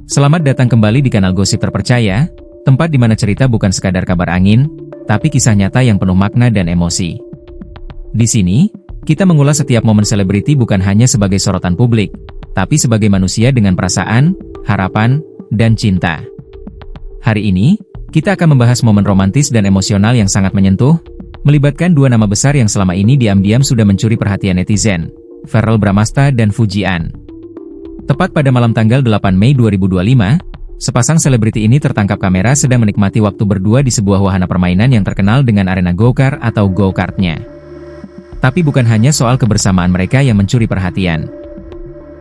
Selamat datang kembali di kanal Gosip Terpercaya, tempat di mana cerita bukan sekadar kabar angin, tapi kisah nyata yang penuh makna dan emosi. Di sini, kita mengulas setiap momen selebriti bukan hanya sebagai sorotan publik, tapi sebagai manusia dengan perasaan, harapan, dan cinta. Hari ini, kita akan membahas momen romantis dan emosional yang sangat menyentuh, melibatkan dua nama besar yang selama ini diam-diam sudah mencuri perhatian netizen, Verrell Bramasta dan Fujian. Tepat pada malam tanggal 8 Mei 2025, sepasang selebriti ini tertangkap kamera sedang menikmati waktu berdua di sebuah wahana permainan yang terkenal dengan arena go-kart atau go-kartnya. Tapi bukan hanya soal kebersamaan mereka yang mencuri perhatian.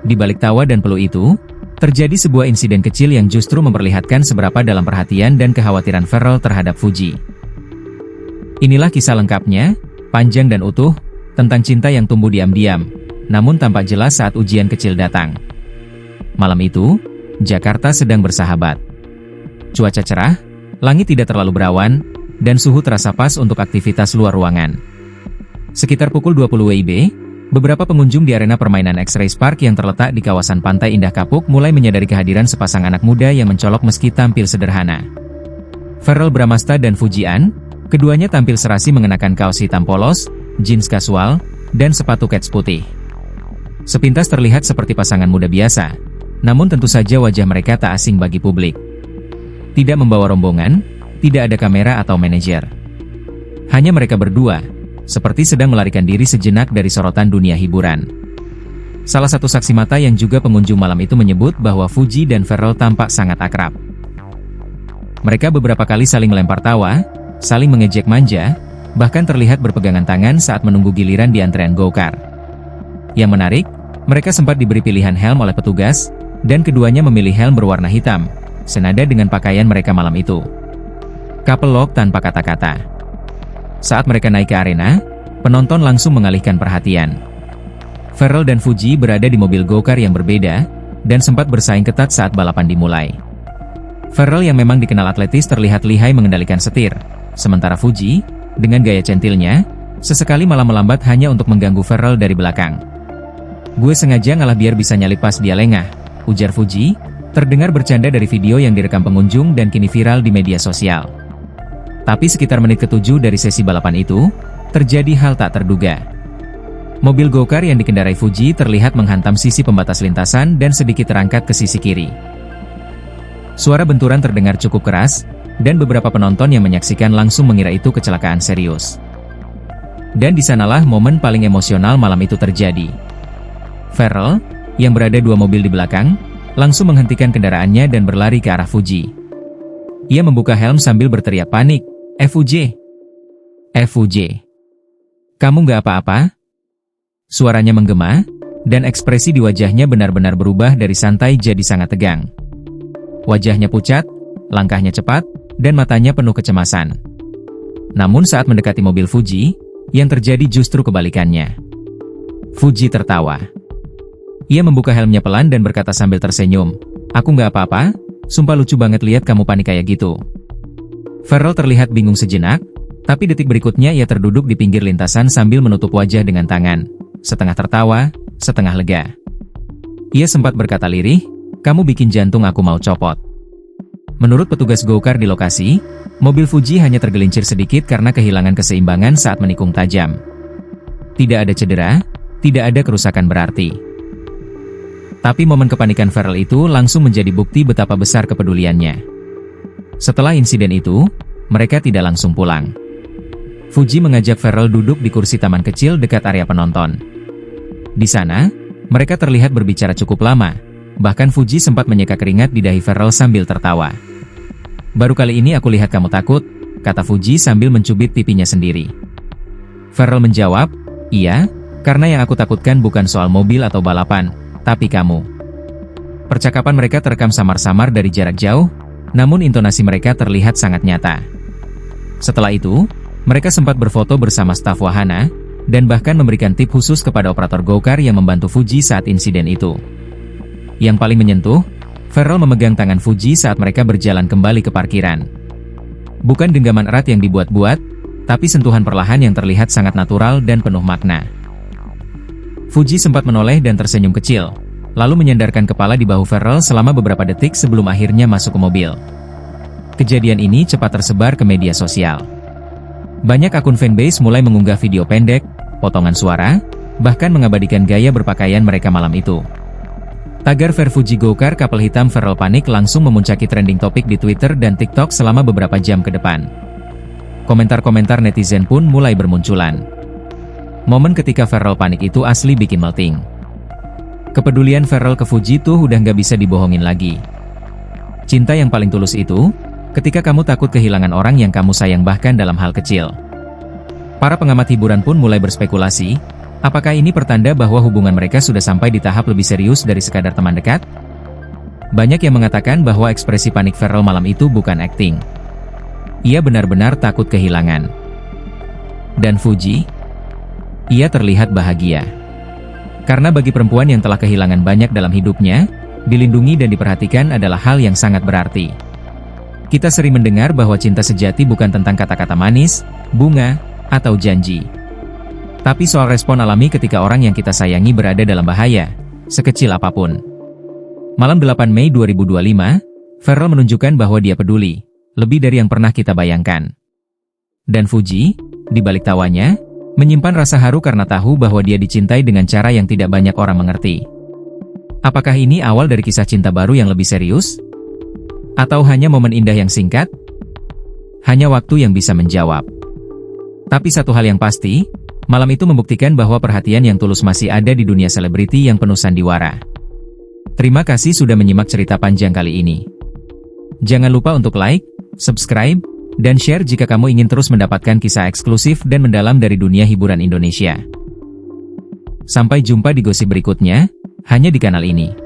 Di balik tawa dan peluh itu, terjadi sebuah insiden kecil yang justru memperlihatkan seberapa dalam perhatian dan kekhawatiran Verrell terhadap Fuji. Inilah kisah lengkapnya, panjang dan utuh, tentang cinta yang tumbuh diam-diam, namun tampak jelas saat ujian kecil datang. Malam itu, Jakarta sedang bersahabat. Cuaca cerah, langit tidak terlalu berawan, dan suhu terasa pas untuk aktivitas luar ruangan. Sekitar pukul 20 WIB, beberapa pengunjung di arena permainan X-Race Park yang terletak di kawasan Pantai Indah Kapuk mulai menyadari kehadiran sepasang anak muda yang mencolok meski tampil sederhana. Verrell Bramasta dan Fujian, keduanya tampil serasi mengenakan kaos hitam polos, jeans kasual, dan sepatu kets putih. Sepintas terlihat seperti pasangan muda biasa, namun tentu saja wajah mereka tak asing bagi publik. Tidak membawa rombongan, tidak ada kamera atau manajer. Hanya mereka berdua, seperti sedang melarikan diri sejenak dari sorotan dunia hiburan. Salah satu saksi mata yang juga pengunjung malam itu menyebut bahwa Fuji dan Verrell tampak sangat akrab. Mereka beberapa kali saling melempar tawa, saling mengejek manja, bahkan terlihat berpegangan tangan saat menunggu giliran di antrean go-kart. Yang menarik, mereka sempat diberi pilihan helm oleh petugas, dan keduanya memilih helm berwarna hitam, senada dengan pakaian mereka malam itu. Couple lock tanpa kata-kata. Saat mereka naik ke arena, penonton langsung mengalihkan perhatian. Verrell dan Fuji berada di mobil go-kart yang berbeda, dan sempat bersaing ketat saat balapan dimulai. Verrell yang memang dikenal atletis terlihat lihai mengendalikan setir, sementara Fuji, dengan gaya centilnya, sesekali malah melambat hanya untuk mengganggu Verrell dari belakang. "Gue sengaja ngalah biar bisa nyalip pas dia lengah," ujar Fuji, terdengar bercanda dari video yang direkam pengunjung dan kini viral di media sosial. Tapi sekitar menit ke-7 dari sesi balapan itu, terjadi hal tak terduga. Mobil go-kart yang dikendarai Fuji terlihat menghantam sisi pembatas lintasan dan sedikit terangkat ke sisi kiri. Suara benturan terdengar cukup keras, dan beberapa penonton yang menyaksikan langsung mengira itu kecelakaan serius. Dan disanalah momen paling emosional malam itu terjadi. Verrell, yang berada dua mobil di belakang, langsung menghentikan kendaraannya dan berlari ke arah Fuji. Ia membuka helm sambil berteriak panik, "FUJ! FUJ! Kamu nggak apa-apa?" Suaranya menggema, dan ekspresi di wajahnya benar-benar berubah dari santai jadi sangat tegang. Wajahnya pucat, langkahnya cepat, dan matanya penuh kecemasan. Namun saat mendekati mobil Fuji, yang terjadi justru kebalikannya. Fuji tertawa. Ia membuka helmnya pelan dan berkata sambil tersenyum, "Aku nggak apa-apa, sumpah lucu banget lihat kamu panik kayak gitu." Verrell terlihat bingung sejenak, tapi detik berikutnya ia terduduk di pinggir lintasan sambil menutup wajah dengan tangan, setengah tertawa, setengah lega. Ia sempat berkata lirih, "Kamu bikin jantung aku mau copot." Menurut petugas go-kart di lokasi, mobil Fuji hanya tergelincir sedikit karena kehilangan keseimbangan saat menikung tajam. Tidak ada cedera, tidak ada kerusakan berarti. Tapi momen kepanikan Verrell itu langsung menjadi bukti betapa besar kepeduliannya. Setelah insiden itu, mereka tidak langsung pulang. Fuji mengajak Verrell duduk di kursi taman kecil dekat area penonton. Di sana, mereka terlihat berbicara cukup lama, bahkan Fuji sempat menyeka keringat di dahi Verrell sambil tertawa. "Baru kali ini aku lihat kamu takut," kata Fuji sambil mencubit pipinya sendiri. Verrell menjawab, "Iya, karena yang aku takutkan bukan soal mobil atau balapan, tapi kamu." Percakapan mereka terekam samar-samar dari jarak jauh, namun intonasi mereka terlihat sangat nyata. Setelah itu, mereka sempat berfoto bersama staf wahana, dan bahkan memberikan tip khusus kepada operator go-kart yang membantu Fuji saat insiden itu. Yang paling menyentuh, Verrell memegang tangan Fuji saat mereka berjalan kembali ke parkiran. Bukan genggaman erat yang dibuat-buat, tapi sentuhan perlahan yang terlihat sangat natural dan penuh makna. Fuji sempat menoleh dan tersenyum kecil, lalu menyandarkan kepala di bahu Farrell selama beberapa detik sebelum akhirnya masuk ke mobil. Kejadian ini cepat tersebar ke media sosial. Banyak akun fanbase mulai mengunggah video pendek, potongan suara, bahkan mengabadikan gaya berpakaian mereka malam itu. Tagar Fair Fuji Go-Kart Couple Hitam Farrell Panik langsung memuncaki trending topik di Twitter dan TikTok selama beberapa jam ke depan. Komentar-komentar netizen pun mulai bermunculan. Momen ketika Farrell panik itu asli bikin melting. Kepedulian Farrell ke Fuji tuh udah nggak bisa dibohongin lagi. Cinta yang paling tulus itu, ketika kamu takut kehilangan orang yang kamu sayang bahkan dalam hal kecil. Para pengamat hiburan pun mulai berspekulasi, apakah ini pertanda bahwa hubungan mereka sudah sampai di tahap lebih serius dari sekadar teman dekat? Banyak yang mengatakan bahwa ekspresi panik Farrell malam itu bukan akting. Ia benar-benar takut kehilangan. Dan Fuji? Ia terlihat bahagia. Karena bagi perempuan yang telah kehilangan banyak dalam hidupnya, dilindungi dan diperhatikan adalah hal yang sangat berarti. Kita sering mendengar bahwa cinta sejati bukan tentang kata-kata manis, bunga, atau janji. Tapi soal respon alami ketika orang yang kita sayangi berada dalam bahaya, sekecil apapun. Malam 8 Mei 2025, Farrell menunjukkan bahwa dia peduli, lebih dari yang pernah kita bayangkan. Dan Fuji, di balik tawanya, menyimpan rasa haru karena tahu bahwa dia dicintai dengan cara yang tidak banyak orang mengerti. Apakah ini awal dari kisah cinta baru yang lebih serius? Atau hanya momen indah yang singkat? Hanya waktu yang bisa menjawab. Tapi satu hal yang pasti, malam itu membuktikan bahwa perhatian yang tulus masih ada di dunia selebriti yang penuh sandiwara. Terima kasih sudah menyimak cerita panjang kali ini. Jangan lupa untuk like, subscribe, dan share jika kamu ingin terus mendapatkan kisah eksklusif dan mendalam dari dunia hiburan Indonesia. Sampai jumpa di gosip berikutnya, hanya di kanal ini.